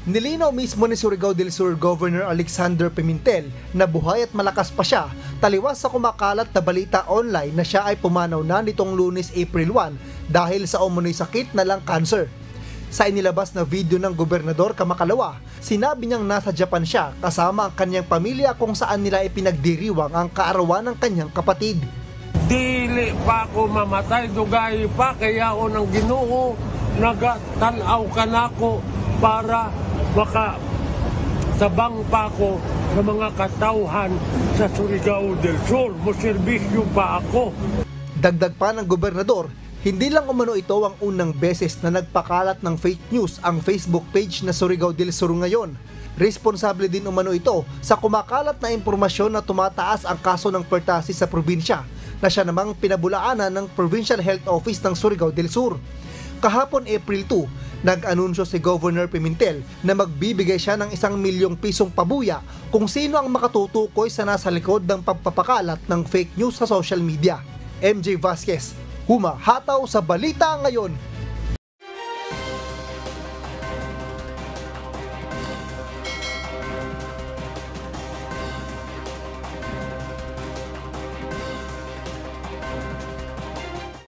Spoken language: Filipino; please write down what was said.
Nilinaw mismo ni Surigao del Sur Governor Alexander Pimentel na buhay at malakas pa siya taliwas sa kumakalat na balita online na siya ay pumanaw na nitong Lunes, April 1 dahil sa umunoy sakit na lung cancer. Sa inilabas na video ng gobernador kamakalawa, sinabi niyang nasa Japan siya kasama ang kanyang pamilya kung saan nila ipinagdiriwang ang kaarawan ng kanyang kapatid. Dili pa ako mamatay, dugay pa kaya ako ng Ginoo, nagatanaw ka na ako para makasabang pa ako ng mga katauhan sa Surigao del Sur. Moserbisyo pa ako. Dagdag pa ng gobernador, hindi lang umano ito ang unang beses na nagpakalat ng fake news ang Facebook page na Surigao del Sur ngayon. Responsable din umano ito sa kumakalat na impormasyon na tumataas ang kaso ng pertussis sa probinsya na siya namang pinabulaanan ng Provincial Health Office ng Surigao del Sur. Kahapon April 2, nag-anunsyo si Governor Pimentel na magbibigay siya ng 1 milyong pisong pabuya kung sino ang makatutukoy sa nasa likod ng pagpapakalat ng fake news sa social media. MJ Vasquez, humahataw sa Balita Ngayon.